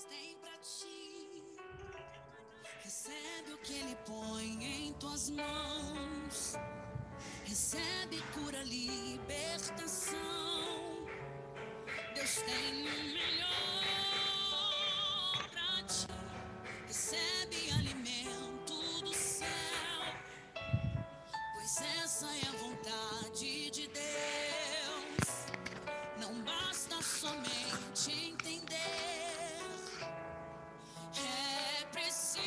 tem pra ti. Recebe o que Ele põe em tuas mãos. Recebe cura, libertação. Deus tem o melhor pra ti. Recebe alimento do céu, pois essa é a vontade de Deus. Não basta somente entender, é preciso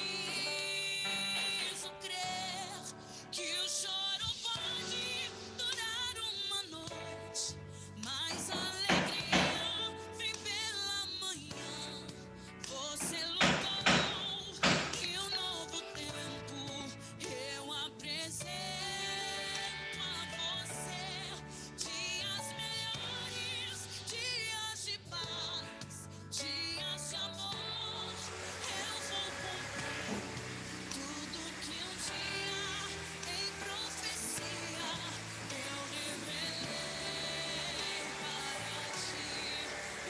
crer que o choro pode durar uma noite, mas a alegria vem pela manhã. Você lutou e um novo tempo eu apresento a você. Dias melhores, dias de paz, dias de amor. Eu vou cumprir tudo que um dia em profecia eu revelei para ti.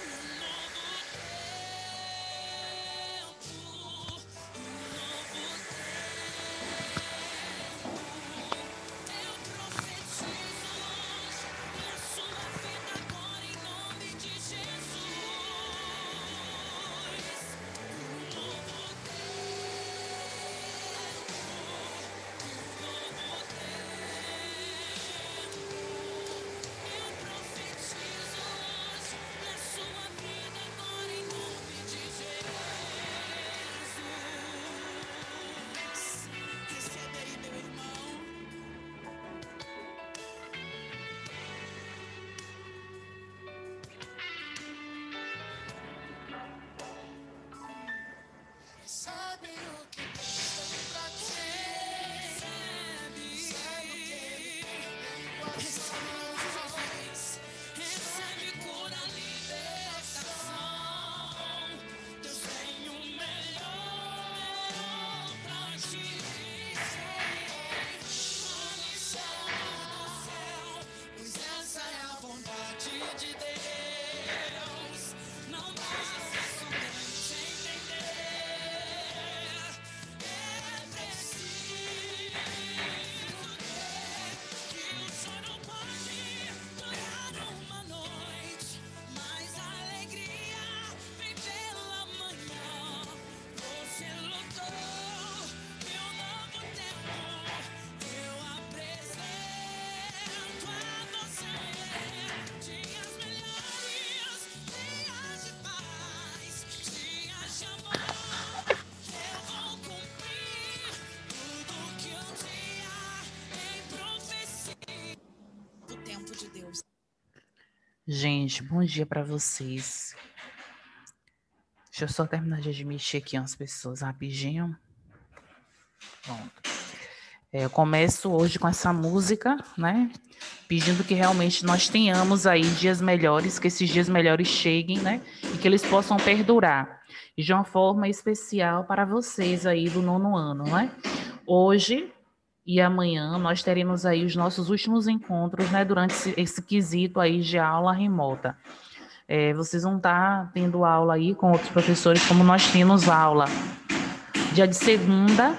Um novo tempo, um novo tempo. Eu profetizo hoje na sua vida agora em nome de Jesus. Um novo eu profetizo hoje na sua vida agora em nome de Jesus. Recebe aí, meu irmão. Sabe o que Deus tem pra ti? Recebe cura, libertação. Deus tem o melhor pra ti. A missão do céu, pois essa é a vontade de Deus. Não basta somente entender, é preciso que o choro pode durar uma noite, mas a alegria vem pela manhã. Você lutou e um novo tempo eu apresento a você. Dias melhores, dias de paz, dias de amor. Eu vou cumprir tudo que um dia em profecia. O tempo de Deus. Gente, bom dia para vocês. Deixa eu só terminar de admitir aqui umas pessoas rapidinho. Pronto. Eu começo hoje com essa música, né? Pedindo que realmente nós tenhamos aí dias melhores, que esses dias melhores cheguem, né? E que eles possam perdurar. E de uma forma especial para vocês aí do 9º ano, né? Hoje e amanhã nós teremos aí os nossos últimos encontros, né? Durante esse quesito aí de aula remota. Vocês vão estar tendo aula aí com outros professores, como nós temos aula dia de segunda,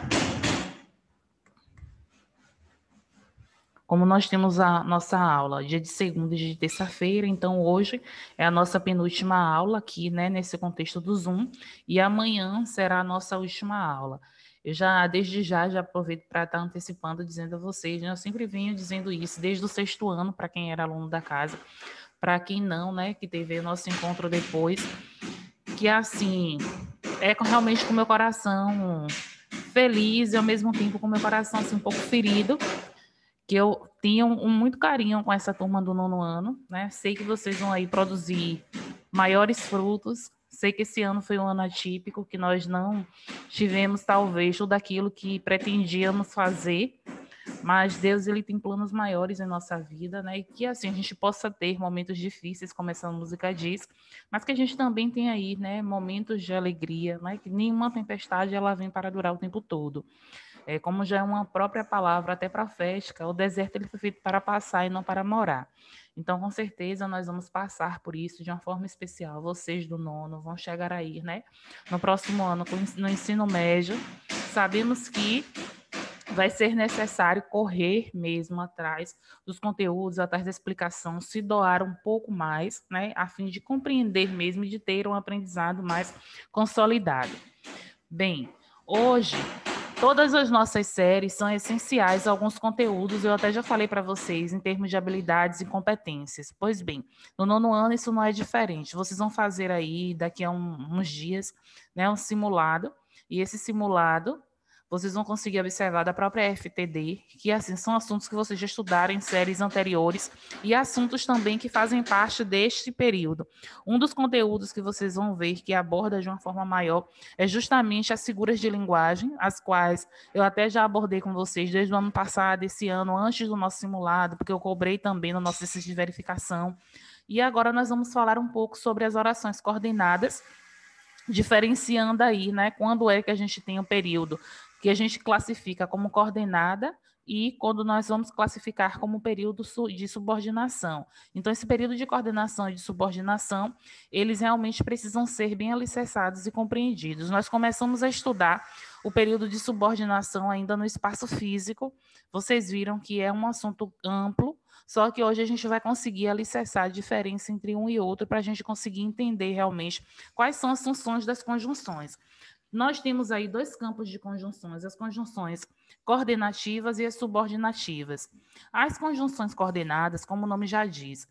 como nós temos a nossa aula dia de segunda e de terça-feira, então hoje é a nossa penúltima aula aqui, né, nesse contexto do Zoom, e amanhã será a nossa última aula. Eu desde já aproveito para estar antecipando, dizendo a vocês, né, eu sempre venho dizendo isso, desde o 6º ano, para quem era aluno da casa, para quem não, né, que teve o nosso encontro depois, que assim, realmente com o meu coração feliz e ao mesmo tempo com o meu coração assim, um pouco ferido, que eu tinha muito carinho com essa turma do 9º ano, né? Sei que vocês vão aí produzir maiores frutos. Sei que esse ano foi um ano atípico, que nós não tivemos talvez tudo aquilo que pretendíamos fazer, Mas Deus, ele tem planos maiores em nossa vida, né? E que assim a gente possa ter momentos difíceis, como essa música diz, mas que a gente também tem aí, né, momentos de alegria, né? Que nenhuma tempestade ela vem para durar o tempo todo. Como já é uma própria palavra até profética, o deserto ele foi feito para passar e não para morar. Então, com certeza, nós vamos passar por isso de uma forma especial. Vocês do nono vão chegar aí, né? No próximo ano, no ensino médio, sabemos que vai ser necessário correr mesmo atrás dos conteúdos, atrás da explicação, se doar um pouco mais, né, a fim de compreender mesmo e de ter um aprendizado mais consolidado. Bem, hoje todas as nossas séries são essenciais a alguns conteúdos, eu até já falei para vocês, em termos de habilidades e competências. Pois bem, no nono ano isso não é diferente. Vocês vão fazer aí, daqui a uns dias, né, um simulado, e esse simulado vocês vão conseguir observar da própria FTD, que assim são assuntos que vocês já estudaram em séries anteriores e assuntos também que fazem parte deste período. Um dos conteúdos que vocês vão ver que aborda de uma forma maior é justamente as figuras de linguagem, as quais eu até já abordei com vocês desde o ano passado, esse ano, antes do nosso simulado, porque eu cobrei também no nosso exercício de verificação. E agora nós vamos falar um pouco sobre as orações coordenadas, diferenciando aí, né, quando é que a gente tem um período que a gente classifica como coordenada e quando nós vamos classificar como período de subordinação. Então, esse período de coordenação e de subordinação, eles realmente precisam ser bem alicerçados e compreendidos. Nós começamos a estudar o período de subordinação ainda no espaço físico. Vocês viram que é um assunto amplo, só que hoje a gente vai conseguir alicerçar a diferença entre um e outro para a gente conseguir entender realmente quais são as funções das conjunções. Nós temos aí dois campos de conjunções, as conjunções coordenativas e as subordinativas. As conjunções coordenadas, como o nome já diz,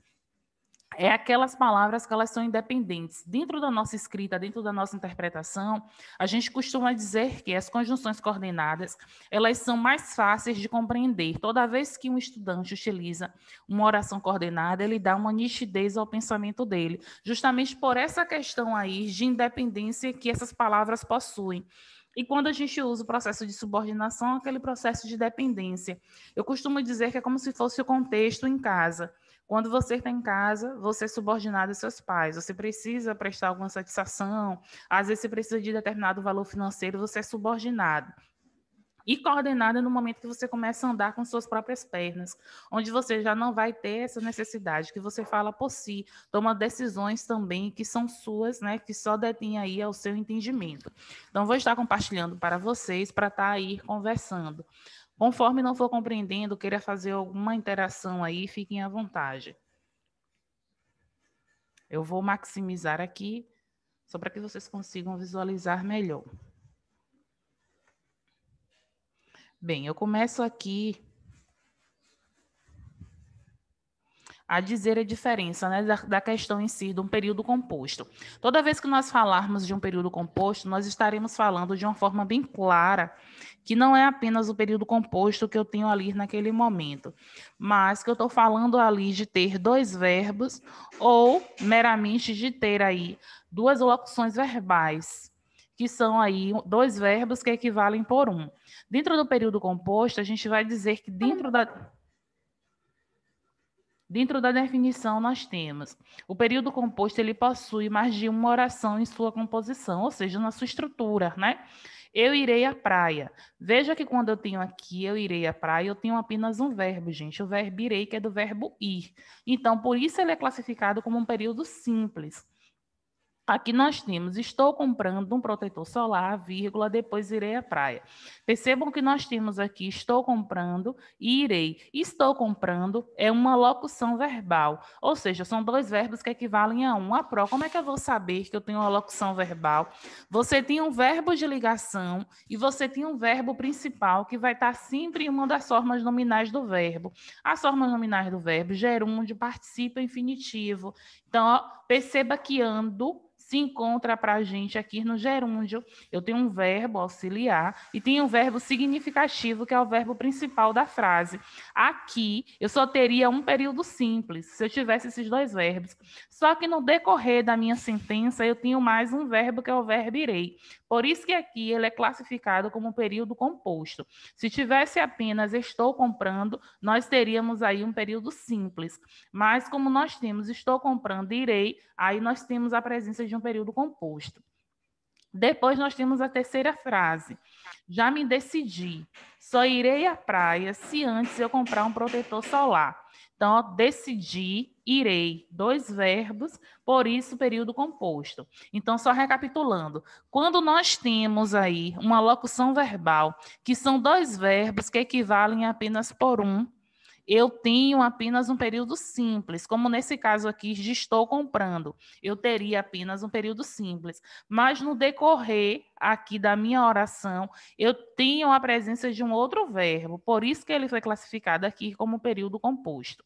é aquelas palavras que elas são independentes. Dentro da nossa escrita, dentro da nossa interpretação, a gente costuma dizer que as conjunções coordenadas, elas são mais fáceis de compreender. Toda vez que um estudante utiliza uma oração coordenada, ele dá uma nitidez ao pensamento dele, justamente por essa questão aí de independência que essas palavras possuem. E quando a gente usa o processo de subordinação, aquele processo de dependência. Eu costumo dizer que é como se fosse o contexto em casa. Quando você está em casa, você é subordinado aos seus pais. Você precisa prestar alguma satisfação, às vezes você precisa de determinado valor financeiro, você é subordinado. E coordenado no momento que você começa a andar com suas próprias pernas, onde você já não vai ter essa necessidade, que você fala por si, toma decisões também que são suas, né, que só detém aí ao seu entendimento. Então, vou estar compartilhando para vocês, para estar aí conversando. Conforme não for compreendendo, queira fazer alguma interação aí, fiquem à vontade. Eu vou maximizar aqui, só para que vocês consigam visualizar melhor. Bem, eu começo aqui a dizer a diferença, né, da questão em si, de um período composto. Toda vez que nós falarmos de um período composto, nós estaremos falando de uma forma bem clara, que não é apenas o período composto que eu tenho ali naquele momento, mas que eu estou falando ali de ter dois verbos ou meramente de ter aí duas locuções verbais, que são aí dois verbos que equivalem por um. Dentro do período composto, a gente vai dizer que dentro da definição, nós temos o período composto, ele possui mais de uma oração em sua composição, ou seja, na sua estrutura, né? Eu irei à praia. Veja que quando eu tenho aqui, eu irei à praia, eu tenho apenas um verbo, gente, o verbo irei, que é do verbo ir. Então, por isso ele é classificado como um período simples. Aqui nós temos, estou comprando um protetor solar, vírgula, depois irei à praia. Percebam que nós temos aqui, estou comprando e irei. Estou comprando é uma locução verbal, ou seja, são dois verbos que equivalem a um. Como é que eu vou saber que eu tenho uma locução verbal? Você tem um verbo de ligação e você tem um verbo principal que vai estar sempre em uma das formas nominais do verbo. As formas nominais do verbo, gerúndio, participio infinitivo. Então, ó, perceba que ando se encontra para a gente aqui no gerúndio. Eu tenho um verbo auxiliar e tenho um verbo significativo, que é o verbo principal da frase. Aqui, eu só teria um período simples, se eu tivesse esses dois verbos. Só que no decorrer da minha sentença, eu tenho mais um verbo, que é o verbo irei. Por isso que aqui ele é classificado como período composto. Se tivesse apenas estou comprando, nós teríamos aí um período simples. Mas como nós temos estou comprando e irei, aí nós temos a presença de um período composto. Depois nós temos a terceira frase. Já me decidi. Só irei à praia se antes eu comprar um protetor solar. Então, ó, decidi, irei, dois verbos, por isso período composto. Então, só recapitulando, quando nós temos aí uma locução verbal, que são dois verbos que equivalem apenas por um, eu tenho apenas um período simples, como nesse caso aqui de estou comprando, eu teria apenas um período simples. Mas no decorrer aqui da minha oração, eu tenho a presença de um outro verbo, por isso que ele foi classificado aqui como período composto.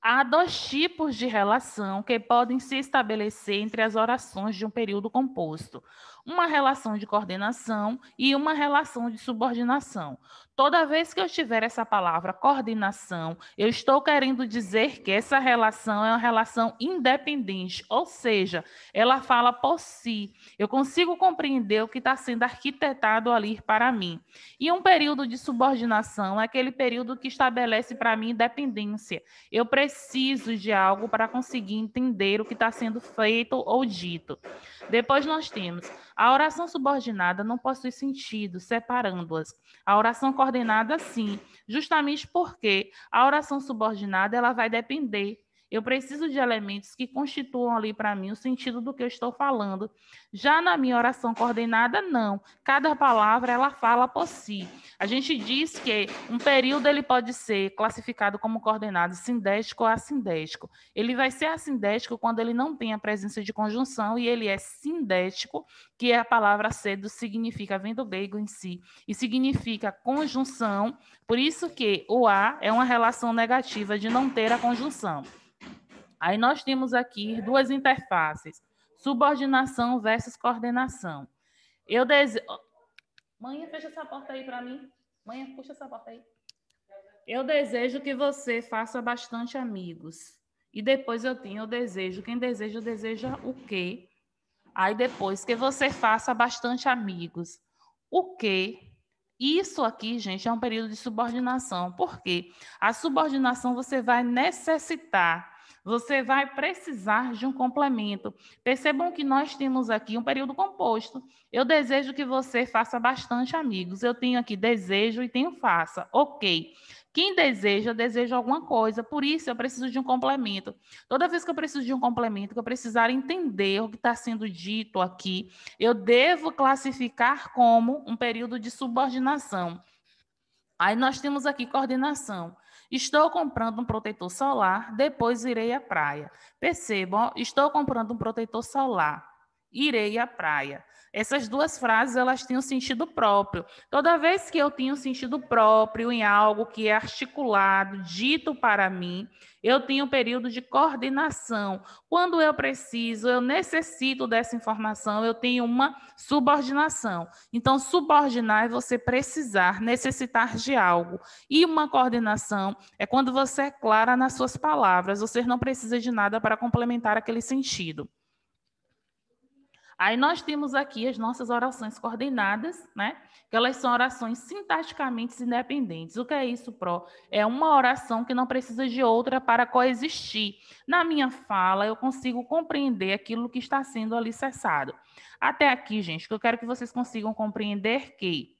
Há dois tipos de relação que podem se estabelecer entre as orações de um período composto: uma relação de coordenação e uma relação de subordinação. Toda vez que eu tiver essa palavra coordenação, eu estou querendo dizer que essa relação é uma relação independente, ou seja, ela fala por si. Eu consigo compreender o que está sendo arquitetado ali para mim. E um período de subordinação é aquele período que estabelece para mim independência. Eu preciso de algo para conseguir entender o que está sendo feito ou dito. Depois nós temos a oração subordinada não possui sentido, separando-as. A oração coordenada, sim, justamente porque a oração subordinada ela vai depender. Eu preciso de elementos que constituam ali para mim o sentido do que eu estou falando. Já na minha oração coordenada, não. Cada palavra ela fala por si. A gente diz que um período ele pode ser classificado como coordenado sindético ou assindético. Ele vai ser assindético quando ele não tem a presença de conjunção e ele é sindético, que é a palavra cedo significa, vem do grego em si, e significa conjunção. Por isso que o a é uma relação negativa de não ter a conjunção. Aí nós temos aqui duas interfaces, subordinação versus coordenação. Eu desejo... Mãe, fecha essa porta aí para mim. Mãe, puxa essa porta aí. Eu desejo que você faça bastante amigos. E depois eu tenho o desejo. Quem deseja o quê? Aí depois que você faça bastante amigos. O quê? Isso aqui, gente, é um período de subordinação. Por quê? A subordinação você vai necessitar, você vai precisar de um complemento. Percebam que nós temos aqui um período composto. Eu desejo que você faça bastante amigos. Eu tenho aqui desejo e tenho faça. Ok. Quem deseja alguma coisa. Por isso, eu preciso de um complemento. Toda vez que eu preciso de um complemento, que eu precisar entender o que está sendo dito aqui, eu devo classificar como um período de subordinação. Aí nós temos aqui coordenação. Estou comprando um protetor solar, depois irei à praia. Percebam, estou comprando um protetor solar, irei à praia. Essas duas frases, elas têm um sentido próprio. Toda vez que eu tenho um sentido próprio em algo que é articulado, dito para mim, eu tenho um período de coordenação. Quando eu preciso, eu necessito dessa informação, eu tenho uma subordinação. Então, subordinar é você precisar, necessitar de algo. E uma coordenação é quando você é clara nas suas palavras, você não precisa de nada para complementar aquele sentido. Aí nós temos aqui as nossas orações coordenadas, né? Que elas são orações sintaticamente independentes. O que é isso, Pro? É uma oração que não precisa de outra para coexistir. Na minha fala, eu consigo compreender aquilo que está sendo alicerçado. Até aqui, gente, que eu quero que vocês consigam compreender que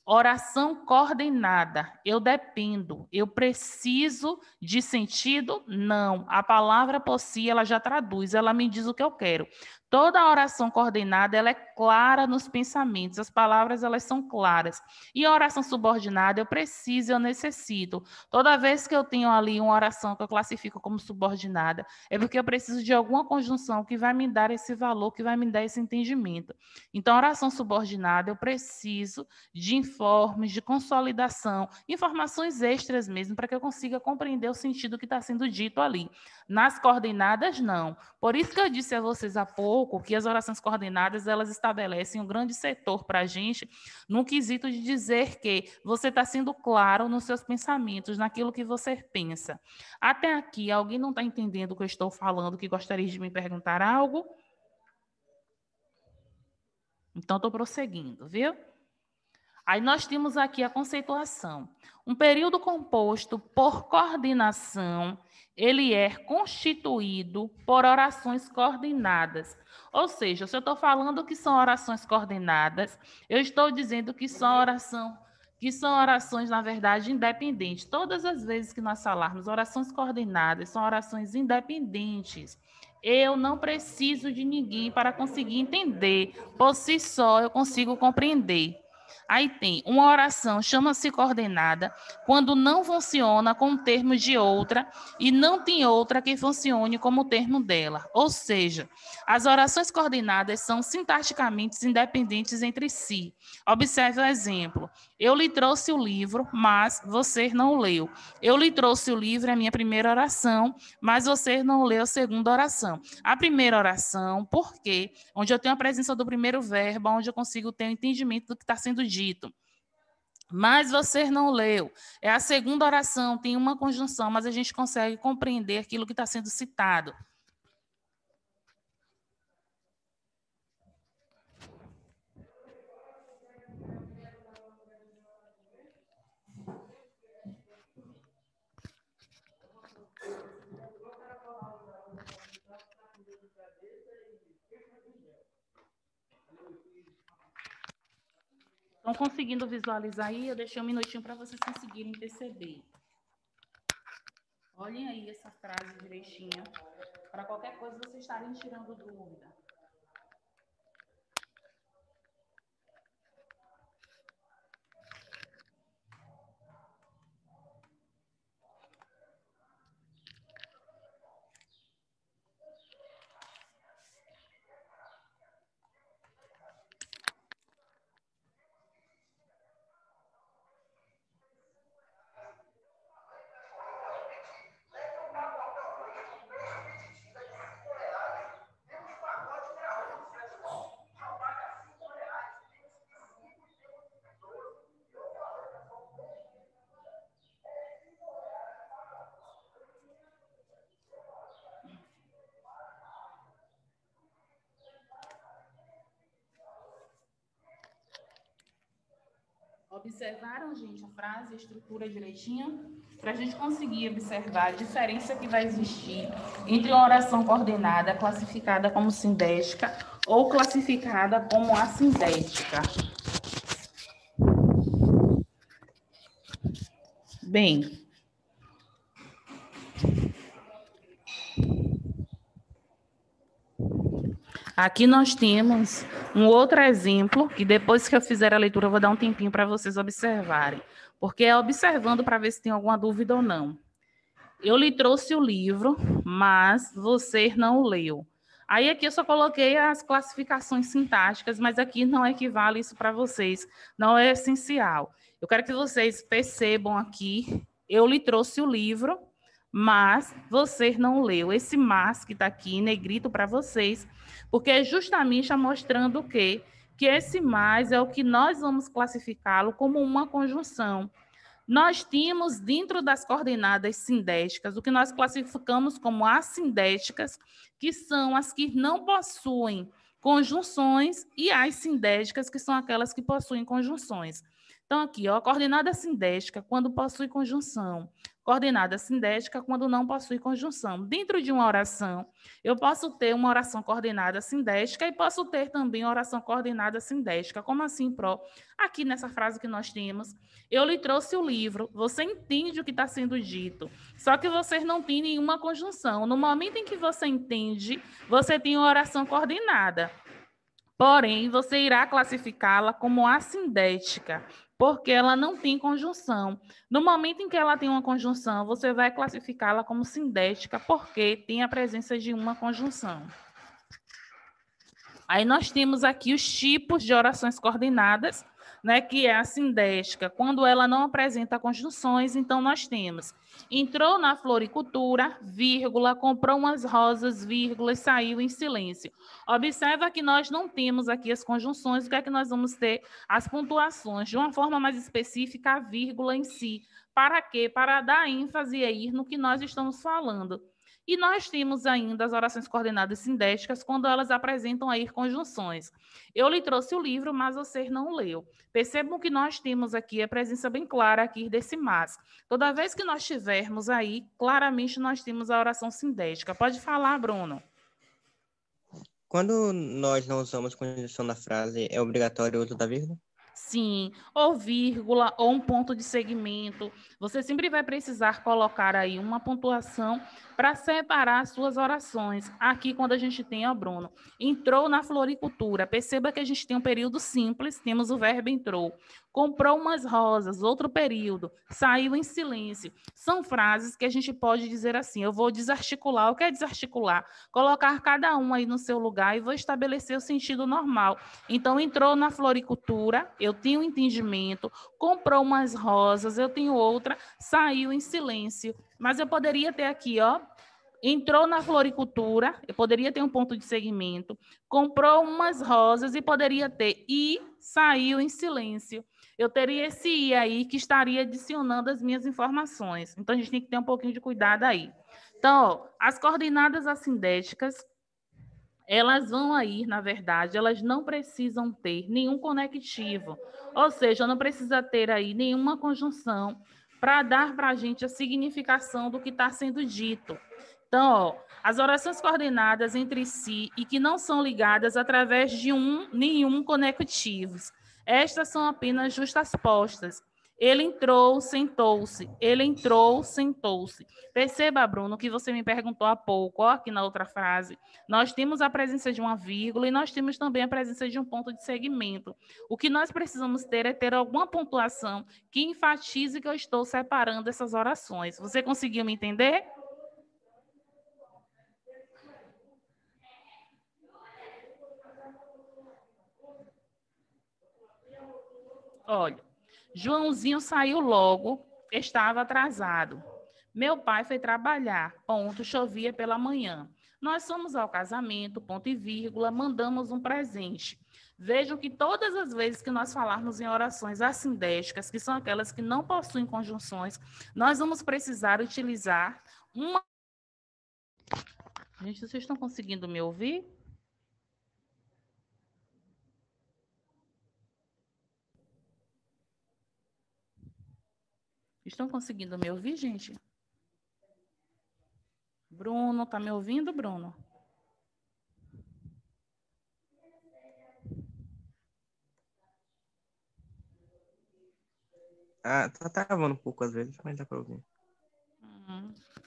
oração coordenada, eu dependo, eu preciso de sentido? Não. A palavra por si, ela já traduz, ela me diz o que eu quero. Toda oração coordenada, ela é clara nos pensamentos, as palavras, elas são claras. E a oração subordinada, eu preciso, eu necessito. Toda vez que eu tenho ali uma oração que eu classifico como subordinada, é porque eu preciso de alguma conjunção que vai me dar esse valor, que vai me dar esse entendimento. Então, a oração subordinada, eu preciso de informes, de consolidação, informações extras mesmo, para que eu consiga compreender o sentido que está sendo dito ali. Nas coordenadas, não. Por isso que eu disse a vocês há pouco que as orações coordenadas, elas estabelecem um grande setor para a gente, no quesito de dizer que você está sendo claro nos seus pensamentos, naquilo que você pensa. Até aqui, alguém não está entendendo o que eu estou falando, que gostaria de me perguntar algo? Então, estou prosseguindo, viu? Aí nós temos aqui a conceituação. Um período composto por coordenação, ele é constituído por orações coordenadas. Ou seja, se eu estou falando que são orações coordenadas, eu estou dizendo que são orações, na verdade, independentes. Todas as vezes que nós falarmos orações coordenadas, são orações independentes. Eu não preciso de ninguém para conseguir entender. Por si só, eu consigo compreender. Aí tem uma oração, chama-se coordenada, quando não funciona com o termo de outra e não tem outra que funcione como o termo dela. Ou seja, as orações coordenadas são sintaticamente independentes entre si. Observe o exemplo. Eu lhe trouxe o livro, mas você não o leu. Eu lhe trouxe o livro, é a minha primeira oração, mas você não leu a segunda oração. A primeira oração, por quê? Onde eu tenho a presença do primeiro verbo, onde eu consigo ter o entendimento do que está sendo dito. Mas você não leu. É a segunda oração, tem uma conjunção, mas a gente consegue compreender aquilo que está sendo citado. Estão conseguindo visualizar aí? Eu deixei um minutinho para vocês conseguirem perceber. Olhem aí essa frase direitinho, para qualquer coisa vocês estarem tirando dúvida. Observaram, gente, a frase, a estrutura direitinho? Para a gente conseguir observar a diferença que vai existir entre uma oração coordenada, classificada como sindética, ou classificada como assindética. Bem, aqui nós temos um outro exemplo, que depois que eu fizer a leitura, eu vou dar um tempinho para vocês observarem, porque é observando para ver se tem alguma dúvida ou não. Eu lhe trouxe o livro, mas você não o leu. Aí aqui eu só coloquei as classificações sintáticas, mas aqui não equivale isso para vocês, não é essencial. Eu quero que vocês percebam aqui, eu lhe trouxe o livro, mas você não leu. Esse mas que está aqui em negrito para vocês, porque é justamente mostrando o quê? Que esse mais é o que nós vamos classificá-lo como uma conjunção. Nós tínhamos, dentro das coordenadas sindéticas, o que nós classificamos como assindéticas, que são as que não possuem conjunções, e as sindéticas, que são aquelas que possuem conjunções. Então, aqui, ó, a coordenada sindética, quando possui conjunção. Coordenada sindética, quando não possui conjunção. Dentro de uma oração, eu posso ter uma oração coordenada sindética e posso ter também uma oração coordenada sindética. Como assim, Pró? Aqui nessa frase que nós temos, eu lhe trouxe o livro, você entende o que está sendo dito, só que vocês não têm nenhuma conjunção. No momento em que você entende, você tem uma oração coordenada. Porém, você irá classificá-la como assindética, porque ela não tem conjunção. No momento em que ela tem uma conjunção, você vai classificá-la como sindética, porque tem a presença de uma conjunção. Aí nós temos aqui os tipos de orações coordenadas, né, que é a sindética, quando ela não apresenta conjunções. Então nós temos: entrou na floricultura, vírgula, comprou umas rosas, vírgula, e saiu em silêncio. Observa que nós não temos aqui as conjunções, o que é que nós vamos ter? As pontuações, de uma forma mais específica, a vírgula em si. Para quê? Para dar ênfase aí no que nós estamos falando. E nós temos ainda as orações coordenadas sindéticas, quando elas apresentam aí conjunções. Eu lhe trouxe o livro, mas você não leu. Percebam que nós temos aqui a presença bem clara aqui desse mas. Toda vez que nós tivermos aí, claramente nós temos a oração sindética. Pode falar, Bruno. Quando nós não usamos conjunção na frase, é obrigatório o uso da vírgula? Sim, ou vírgula, ou um ponto de segmento. Você sempre vai precisar colocar aí uma pontuação para separar as suas orações. Aqui, quando a gente tem, ó, Bruno, entrou na floricultura. Perceba que a gente tem um período simples, temos o verbo entrou. Comprou umas rosas, outro período, saiu em silêncio. São frases que a gente pode dizer assim, eu vou desarticular. O que é desarticular? Colocar cada um aí no seu lugar e vou estabelecer o sentido normal. Então, entrou na floricultura, eu tenho um entendimento, comprou umas rosas, eu tenho outra, saiu em silêncio. Mas eu poderia ter aqui, ó, entrou na floricultura, eu poderia ter um ponto de segmento, comprou umas rosas e poderia ter e saiu em silêncio. Eu teria esse i aí que estaria adicionando as minhas informações. Então, a gente tem que ter um pouquinho de cuidado aí. Então, ó, as coordenadas assindéticas, elas vão aí, na verdade, elas não precisam ter nenhum conectivo. Ou seja, não precisa ter aí nenhuma conjunção para dar para a gente a significação do que está sendo dito. Então, ó, as orações coordenadas entre si e que não são ligadas através de nenhum conectivos. Estas são apenas justaspostas. Ele entrou, sentou-se. Ele entrou, sentou-se. Perceba, Bruno, que você me perguntou há pouco, ó, aqui na outra frase. Nós temos a presença de uma vírgula e nós temos também a presença de um ponto de segmento. O que nós precisamos ter é ter alguma pontuação que enfatize que eu estou separando essas orações. Você conseguiu me entender? Olha, Joãozinho saiu logo, estava atrasado. Meu pai foi trabalhar, ponto, chovia pela manhã. Nós fomos ao casamento, ponto e vírgula, mandamos um presente. Vejam que todas as vezes que nós falarmos em orações assindéticas, que são aquelas que não possuem conjunções, nós vamos precisar utilizar uma... Gente, vocês estão conseguindo me ouvir? Estão conseguindo me ouvir, gente? Bruno, tá me ouvindo, Bruno? Ah, tá travando um pouco às vezes, mas dá para ouvir.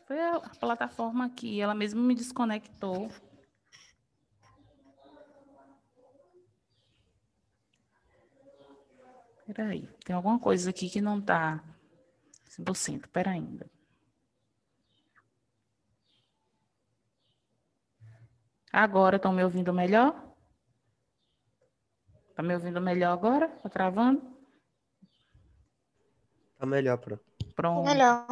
Foi a plataforma aqui, ela mesma me desconectou. Peraí, tem alguma coisa aqui que não tá 100%, pera ainda. Agora estão me ouvindo melhor? Tá me ouvindo melhor agora? Tá travando? Tá melhor, Pro. Pronto. Melhor.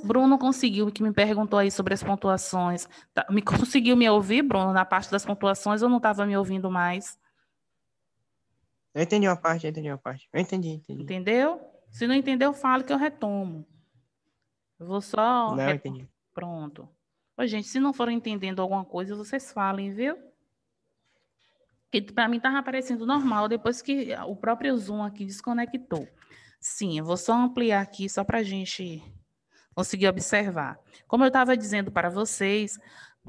Bruno conseguiu, que me perguntou aí sobre as pontuações. Conseguiu me ouvir, Bruno, na parte das pontuações, ou não estava me ouvindo mais? Eu entendi uma parte, eu entendi uma parte. Eu entendi. Entendeu? Se não entendeu, fala que eu retomo. Eu vou só... Não, eu entendi. Pronto. Ô, gente, se não forem entendendo alguma coisa, vocês falem, viu? Que para mim estava aparecendo normal, depois que o próprio Zoom aqui desconectou. Sim, eu vou só ampliar aqui, só para a gente conseguir observar. Como eu estava dizendo para vocês,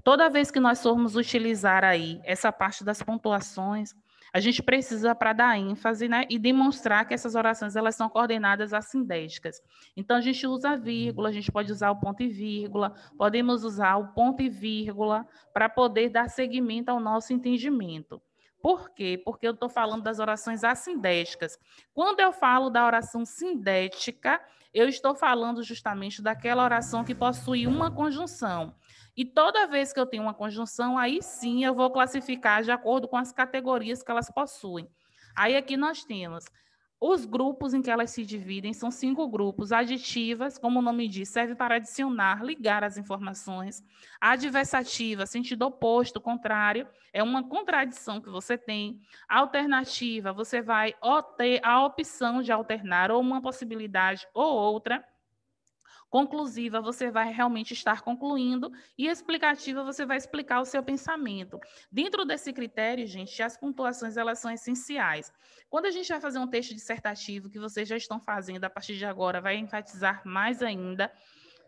toda vez que nós formos utilizar aí essa parte das pontuações, a gente precisa, para dar ênfase, né, e demonstrar que essas orações elas são coordenadas assindéticas. Então, a gente usa a vírgula, a gente pode usar o ponto e vírgula, podemos usar o ponto e vírgula para poder dar seguimento ao nosso entendimento. Por quê? Porque eu estou falando das orações assindéticas. Quando eu falo da oração sindética, eu estou falando justamente daquela oração que possui uma conjunção. E toda vez que eu tenho uma conjunção, aí sim eu vou classificar de acordo com as categorias que elas possuem. Aí aqui nós temos os grupos em que elas se dividem, são 5 grupos. Aditivas, como o nome diz, serve para adicionar, ligar as informações. Adversativa, sentido oposto, contrário, é uma contradição que você tem. Alternativa, você vai ter a opção de alternar ou uma possibilidade ou outra. Conclusiva, você vai realmente estar concluindo, e explicativa, você vai explicar o seu pensamento. Dentro desse critério, gente, as pontuações, elas são essenciais. Quando a gente vai fazer um texto dissertativo, que vocês já estão fazendo, a partir de agora, vai enfatizar mais ainda.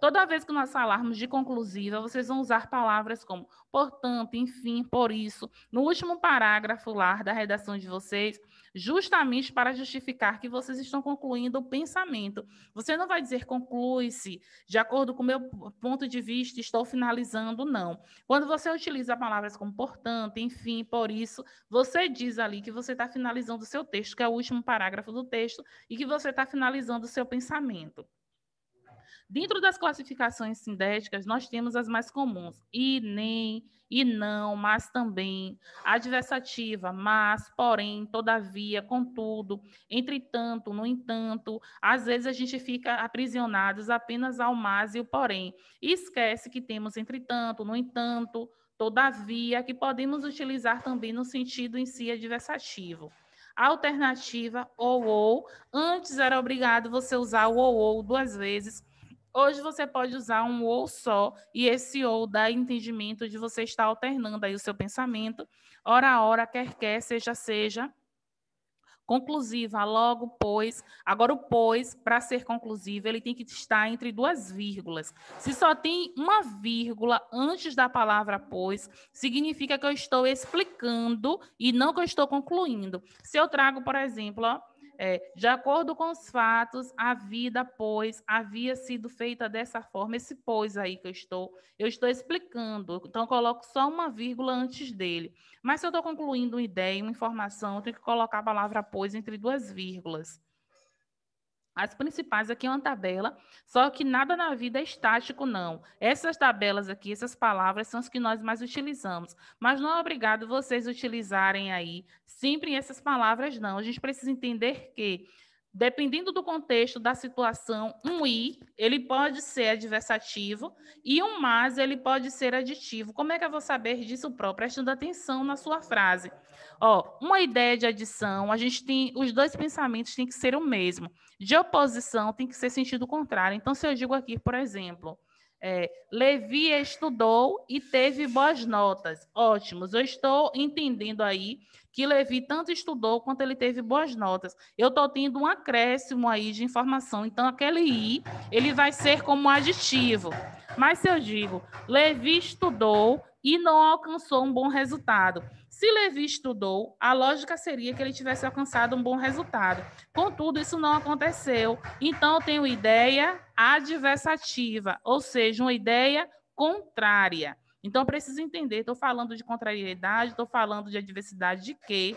Toda vez que nós falarmos de conclusiva, vocês vão usar palavras como portanto, enfim, por isso, no último parágrafo lá da redação de vocês, justamente para justificar que vocês estão concluindo o pensamento. Você não vai dizer conclui-se, de acordo com o meu ponto de vista, estou finalizando, não. Quando você utiliza palavras como portanto, enfim, por isso, você diz ali que você está finalizando o seu texto, que é o último parágrafo do texto, e que você está finalizando o seu pensamento. Dentro das classificações sindéticas, nós temos as mais comuns: e, nem, e não, mas também, adversativa, mas, porém, todavia, contudo, entretanto, no entanto. Às vezes a gente fica aprisionados apenas ao mas e o porém, e esquece que temos entretanto, no entanto, todavia, que podemos utilizar também no sentido em si adversativo. A alternativa, ou, antes era obrigado você usar o ou duas vezes. Hoje você pode usar um ou só, e esse ou dá entendimento de você estar alternando aí o seu pensamento, ora, quer, seja, conclusiva, logo, pois. Agora, o pois, para ser conclusivo, ele tem que estar entre duas vírgulas. Se só tem uma vírgula antes da palavra pois, significa que eu estou explicando e não que eu estou concluindo. Se eu trago, por exemplo, de acordo com os fatos, a vida, pois, havia sido feita dessa forma. Esse pois aí que eu estou explicando. Então, eu coloco só uma vírgula antes dele. Mas se eu estou concluindo uma ideia, uma informação, eu tenho que colocar a palavra pois entre duas vírgulas. As principais aqui é uma tabela, só que nada na vida é estático, não. Essas tabelas aqui, essas palavras, são as que nós mais utilizamos. Mas não é obrigado vocês utilizarem aí sempre essas palavras, não. A gente precisa entender que, dependendo do contexto, da situação, um i, ele pode ser adversativo, e um mas, ele pode ser aditivo. Como é que eu vou saber disso próprio? Prestando atenção na sua frase. Uma ideia de adição, a gente tem, os dois pensamentos têm que ser o mesmo. De oposição tem que ser sentido contrário. Então, se eu digo aqui, por exemplo, Levi estudou e teve boas notas. Ótimos. Eu estou entendendo aí que Levi tanto estudou quanto ele teve boas notas. Eu estou tendo um acréscimo aí de informação. Então, aquele i, ele vai ser como aditivo. Mas se eu digo, Levi estudou e não alcançou um bom resultado. Se Levi estudou, a lógica seria que ele tivesse alcançado um bom resultado. Contudo, isso não aconteceu. Então, eu tenho ideia adversativa, ou seja, uma ideia contrária. Então, eu preciso entender, estou falando de contrariedade, estou falando de adversidade de quê?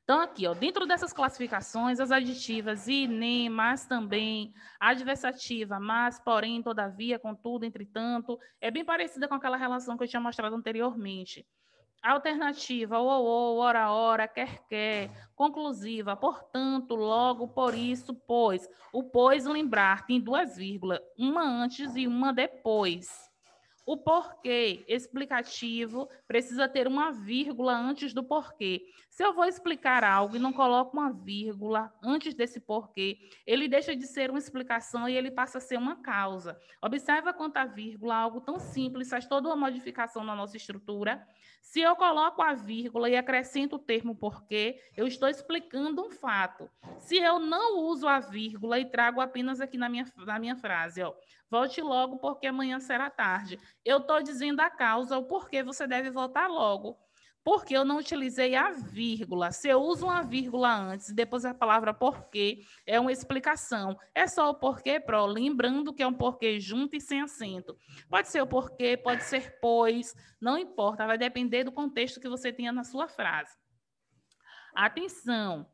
Então, aqui, dentro dessas classificações, as aditivas, e, nem, mas também, adversativa, mas, porém, todavia, contudo, entretanto, é bem parecida com aquela relação que eu tinha mostrado anteriormente. Alternativa, ou, ora, quer, conclusiva, portanto, logo, por isso, pois. O pois, lembrar, tem duas vírgulas, uma antes e uma depois. O porquê explicativo precisa ter uma vírgula antes do porquê. Se eu vou explicar algo e não coloco uma vírgula antes desse porquê, ele deixa de ser uma explicação e ele passa a ser uma causa. Observa quanto a vírgula, algo tão simples, faz toda uma modificação na nossa estrutura. Se eu coloco a vírgula e acrescento o termo porquê, eu estou explicando um fato. Se eu não uso a vírgula e trago apenas aqui na minha frase, volte logo porque amanhã será tarde. Eu estou dizendo a causa, o porquê você deve voltar logo. Porque eu não utilizei a vírgula. Se eu uso uma vírgula antes e depois a palavra porquê, é uma explicação. É só o porquê, lembrando que é um porquê junto e sem acento. Pode ser o porquê, pode ser pois, não importa, vai depender do contexto que você tenha na sua frase. Atenção,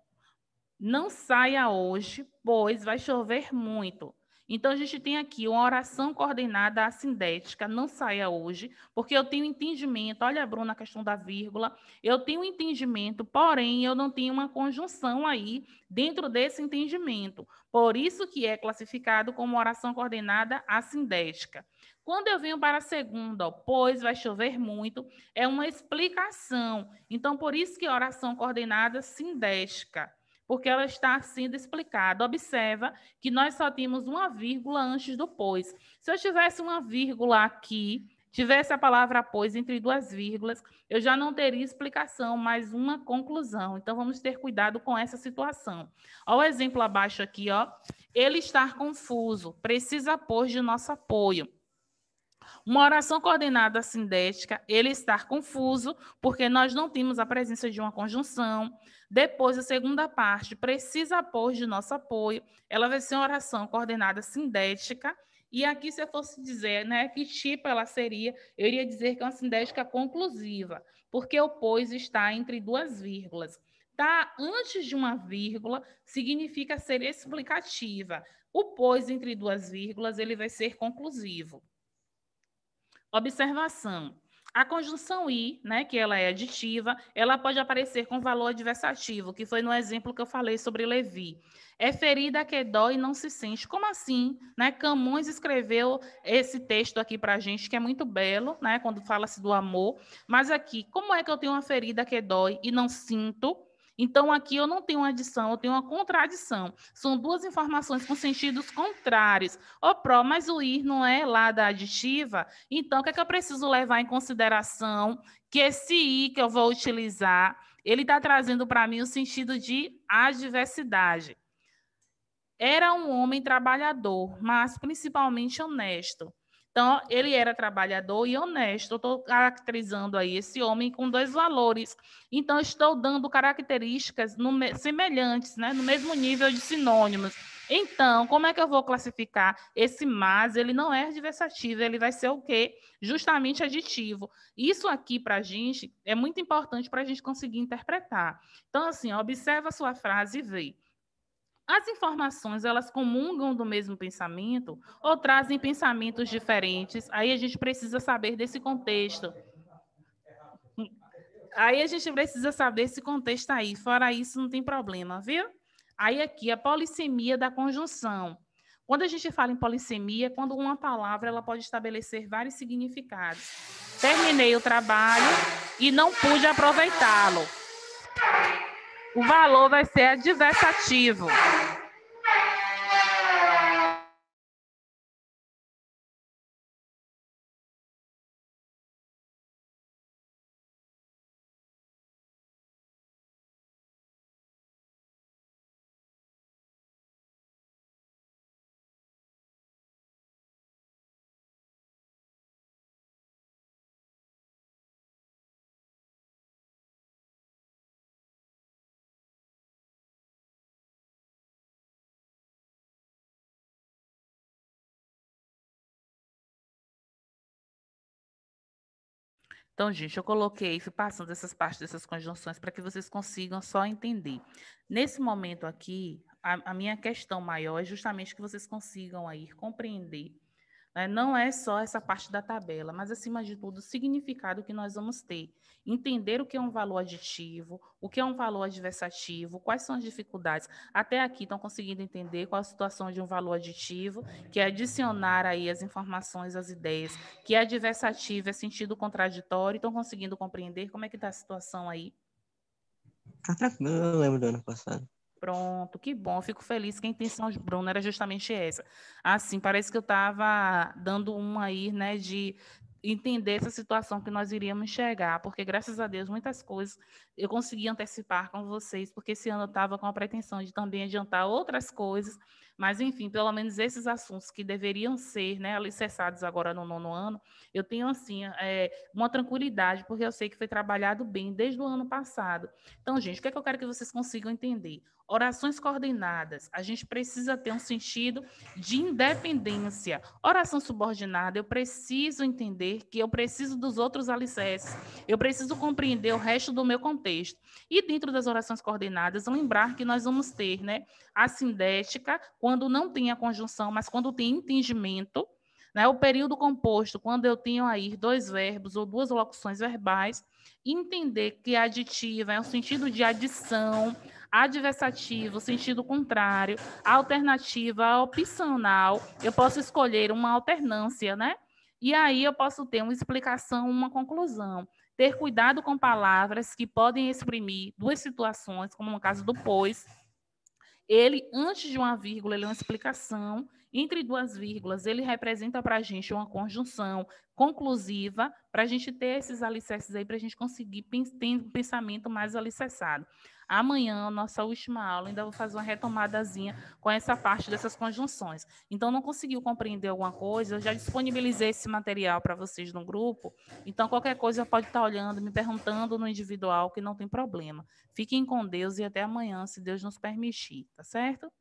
não saia hoje, pois vai chover muito. Então, a gente tem aqui uma oração coordenada assindética, não saia hoje, porque eu tenho entendimento, olha, Bruna, a questão da vírgula, eu tenho entendimento, porém, eu não tenho uma conjunção aí dentro desse entendimento. Por isso que é classificado como oração coordenada assindética. Quando eu venho para a segunda, pois vai chover muito, é uma explicação. Então, por isso que é oração coordenada sindética. porque ela está sendo explicada. Observa que nós só temos uma vírgula antes do pois. Se eu tivesse uma vírgula aqui, tivesse a palavra pois entre duas vírgulas, eu já não teria explicação, mas uma conclusão. Então, vamos ter cuidado com essa situação. Olha o exemplo abaixo aqui, ó. Ele está confuso, precisa, pois, de nosso apoio. Uma oração coordenada sindética, ele está confuso, porque nós não temos a presença de uma conjunção. Depois, a segunda parte, precisa, pois, de nosso apoio. Ela vai ser uma oração coordenada sindética. E aqui, se eu fosse dizer, né, que tipo ela seria, eu iria dizer que é uma sindética conclusiva, porque o pois está entre duas vírgulas. Tá antes de uma vírgula significa ser explicativa. O pois entre duas vírgulas, ele vai ser conclusivo. Observação. A conjunção i, né, que ela é aditiva, ela pode aparecer com valor adversativo, que foi no exemplo que eu falei sobre Levi. É ferida que dói e não se sente. Como assim? Né? Camões escreveu esse texto aqui para a gente, que é muito belo, né, quando fala-se do amor. Mas aqui, como é que eu tenho uma ferida que dói e não sinto? Então, aqui eu não tenho uma adição, eu tenho uma contradição. São duas informações com sentidos contrários. Mas o ir não é lá da aditiva? Então, o que é que eu preciso levar em consideração? Que esse i que eu vou utilizar, ele está trazendo para mim o sentido de adversidade. Era um homem trabalhador, mas principalmente honesto. Então, ele era trabalhador e honesto. Eu estou caracterizando aí esse homem com dois valores. Então, estou dando características semelhantes, né, no mesmo nível de sinônimos. Então, como é que eu vou classificar esse mas? Ele não é adversativo, ele vai ser o quê? Justamente aditivo. Isso aqui, para a gente, é muito importante para a gente conseguir interpretar. Então, assim, observa a sua frase e vê. As informações, elas comungam do mesmo pensamento ou trazem pensamentos diferentes? Aí a gente precisa saber desse contexto. Aí a gente precisa saber esse contexto aí. Fora isso, não tem problema, viu? Aí aqui, a polissemia da conjunção. Quando a gente fala em polissemia, quando uma palavra ela pode estabelecer vários significados. Terminei o trabalho e não pude aproveitá-lo. O valor vai ser adversativo. Então, gente, eu coloquei, fui passando essas partes dessas conjunções para que vocês consigam só entender. Nesse momento aqui, a minha questão maior é justamente que vocês consigam aí compreender, né? Não é só essa parte da tabela, mas, acima de tudo, o significado que nós vamos ter. Entender o que é um valor aditivo, o que é um valor adversativo, quais são as dificuldades. Até aqui estão conseguindo entender qual a situação de um valor aditivo, que é adicionar aí as informações, as ideias, que é adversativo, é sentido contraditório. Estão conseguindo compreender como é que está a situação aí? Tá tranquilo, eu lembro do ano passado. Pronto, que bom. Fico feliz que a intenção de Bruno era justamente essa. Assim, parece que eu estava dando uma aí, né, de entender essa situação que nós iríamos chegar, porque, graças a Deus, muitas coisas eu consegui antecipar com vocês, porque esse ano eu estava com a pretensão de também adiantar outras coisas, mas, enfim, pelo menos esses assuntos que deveriam ser, né, alicerçados agora no 9º ano, eu tenho, assim, uma tranquilidade, porque eu sei que foi trabalhado bem desde o ano passado. Então, gente, o que é que eu quero que vocês consigam entender? Orações coordenadas, a gente precisa ter um sentido de independência. Oração subordinada, eu preciso entender que eu preciso dos outros alicerces, eu preciso compreender o resto do meu contexto. E dentro das orações coordenadas, lembrar que nós vamos ter, né, a sindética, quando não tem a conjunção, mas quando tem entendimento, né, o período composto, quando eu tenho aí dois verbos ou duas locuções verbais, entender que a aditiva é um sentido de adição, adversativo, sentido contrário, alternativa, opcional, eu posso escolher uma alternância, né? E aí eu posso ter uma explicação, uma conclusão. Ter cuidado com palavras que podem exprimir duas situações, como no caso do pois Ele, antes de uma vírgula, ele é uma explicação. Entre duas vírgulas, ele representa para a gente uma conjunção conclusiva, para a gente ter esses alicerces aí, para a gente conseguir ter um pensamento mais alicerçado. Amanhã, nossa última aula, ainda vou fazer uma retomadazinha com essa parte dessas conjunções. Então, não conseguiu compreender alguma coisa, eu já disponibilizei esse material para vocês no grupo. Então, qualquer coisa pode estar olhando, me perguntando no individual, que não tem problema. Fiquem com Deus e até amanhã, se Deus nos permitir, tá certo?